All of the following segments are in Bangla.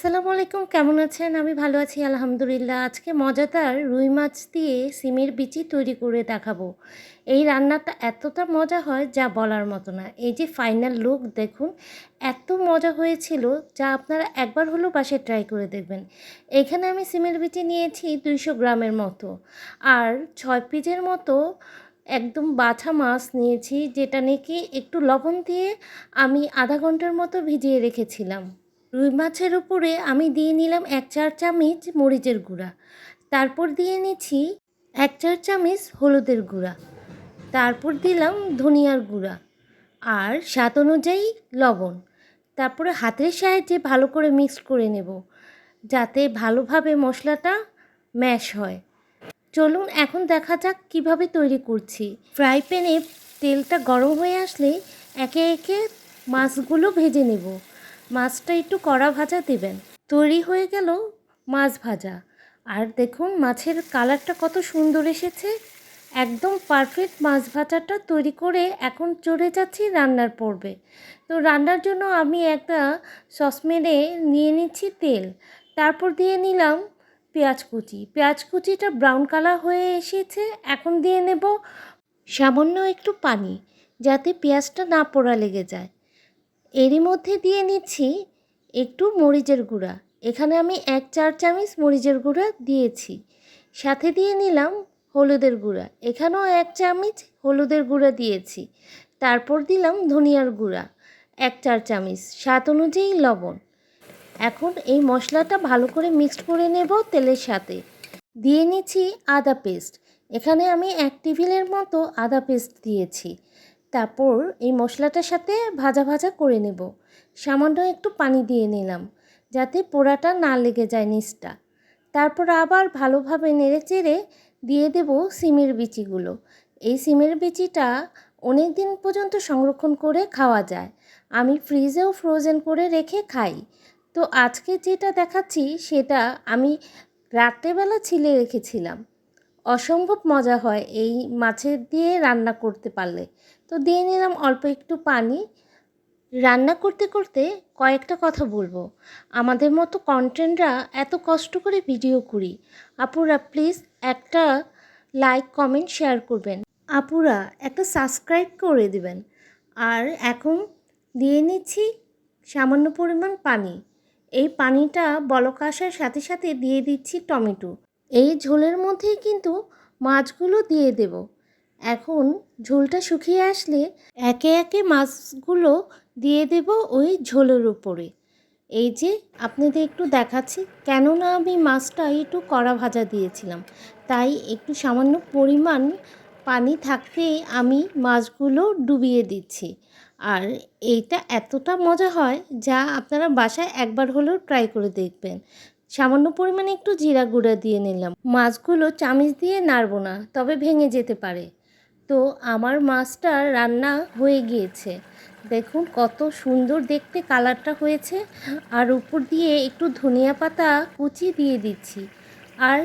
আসসালামু আলাইকুম, কেমন আছেন? আমি ভালো আছি আলহামদুলিল্লাহ। আজকে মজাদার রুই মাছ দিয়ে সিমের বিচি তৈরি করে দেখাবো। এই রান্নাটা এতটা মজা হয় যা বলার মতো না। এই যে ফাইনাল লুক দেখুন, এত মজা হয়েছিল যা আপনারা একবার হলেও বাসায় ট্রাই করে দেখবেন। এখানে আমি সিমের বিচি নিয়েছি 200 গ্রামের মতো, আর 6 পিসের মতো একদম বাছা মাছ নিয়েছি, যেটা নাকি একটু লবণ দিয়ে আমি আধা ঘন্টার মতো ভিজিয়ে রেখেছিলাম। রুই মাছের উপরে আমি দিয়ে নিলাম 1 চা চামচ মরিচের গুঁড়া, তারপর দিয়ে নিচ্ছি 1 চা চামচ হলুদের গুঁড়া, তারপর দিলাম ধনিয়ার গুঁড়া আর স্বাদ অনুযায়ী লবণ। তারপরে হাতের সাহায্যে ভালো করে মিক্স করে নেব যাতে ভালোভাবে মশলাটা ম্যাশ হয়। চলুন এখন দেখা যাক কিভাবে তৈরি করছি। ফ্রাই প্যানে তেলটা গরম হয়ে আসলে একে একে মাছগুলো ভেজে নেব। মাছটা একটু কড়া ভাজা দেবেন। তৈরি হয়ে গেল মাছ ভাজা। আর দেখুন মাছের কালারটা কত সুন্দর এসেছে। একদম পারফেক্ট মাছ ভাজাটা তৈরি করে এখন চলে যাচ্ছি রান্নার পর্বে। তো রান্নার জন্য আমি একটা সসপ্যানে নিয়ে নিচ্ছি তেল, তারপর দিয়ে নিলাম পেঁয়াজ কুচি। পেঁয়াজ কুচিটা ব্রাউন কালার হয়ে এসেছে। এখন দিয়ে নেব সামান্য একটু পানি, যাতে পেঁয়াজটা না পোড়া লেগে যায়। এরই মধ্যে দিয়ে নিচ্ছি একটু মরিচের গুঁড়া। এখানে আমি 1 চা চামচ মরিচের গুঁড়া দিয়েছি। সাথে দিয়ে নিলাম হলুদের গুঁড়া। এখানেও 1 চামচ হলুদের গুঁড়া দিয়েছি। তারপর দিলাম ধনিয়ার গুঁড়া 1 চা চামচ, স্বাদ অনুযায়ী লবণ। এখন এই মশলাটা ভালো করে মিক্সড করে নেব তেলের সাথে। দিয়ে নিচ্ছি আদা পেস্ট। এখানে আমি 1 টেবিলের মতো আদা পেস্ট দিয়েছি। তারপর এই মশলাটার সাথে ভাজা ভাজা করে নেব। সামান্য একটু পানি দিয়ে নিলাম যাতে পোড়াটা না লেগে যায় নিচটা। তারপর আবার ভালোভাবে নেড়েচেড়ে দিয়ে দেব সিমের বিচিগুলো। এই সিমের বিচিটা অনেক দিন পর্যন্ত সংরক্ষণ করে খাওয়া যায়। আমি ফ্রিজেও ফ্রোজেন করে রেখে খাই। তো আজকে যেটা দেখাচ্ছি সেটা আমি রাত্রেবেলা ছিলে রেখেছিলাম। অসম্ভব মজা হয় এই মাছের দিয়ে রান্না করতে পারলে। তো দিয়ে নিলাম অল্প একটু পানি। রান্না করতে করতে কয়েকটা কথা বলবো। আমাদের মতো কন্টেন্টরা এত কষ্ট করে ভিডিও করি। আপুরা প্লিজ একটা লাইক কমেন্ট শেয়ার করবেন। আপুরা একটা সাবস্ক্রাইব করে দিবেন। আর এখন দিয়ে নিচ্ছি সামান্য পরিমাণ পানি। এই পানিটা বলক আসার সাথে সাথে দিয়ে দিচ্ছি টমেটো। এই ঝোলের মধ্যেই কিন্তু মাছগুলো দিয়ে দেব। এখন ঝোলটা শুকিয়ে আসলে একে একে মাছগুলো দিয়ে দেব ওই ঝোলের উপরে। এই যে আপনাদের একটু দেখাচ্ছি, কেননা আমি মাছটা একটু কড়া ভাজা দিয়েছিলাম, তাই একটু সামান্য পরিমাণ পানি থাকতেই আমি মাছগুলো ডুবিয়ে দিচ্ছি। আর এইটা এতটা মজা হয় যা আপনারা বাসায় একবার হলেও ট্রাই করে দেখবেন। সামান্য পরিমাণে একটু জিরা গুঁড়া দিয়ে নিলাম। মাছগুলো চামচ দিয়ে নাড়ব না, তবে ভেঙে যেতে পারে। তো আমার মাছটা রান্না হয়ে গিয়েছে। দেখুন কত সুন্দর দেখতে কালারটা হয়েছে। আর উপর দিয়ে একটু ধনিয়া পাতা কুচি দিয়ে দিচ্ছি। আর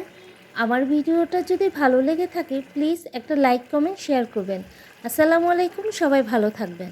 আমার ভিডিওটা যদি ভালো লেগে থাকে প্লিজ একটা লাইক কমেন্ট শেয়ার করবেন। আসসালামু আলাইকুম, সবাই ভালো থাকবেন।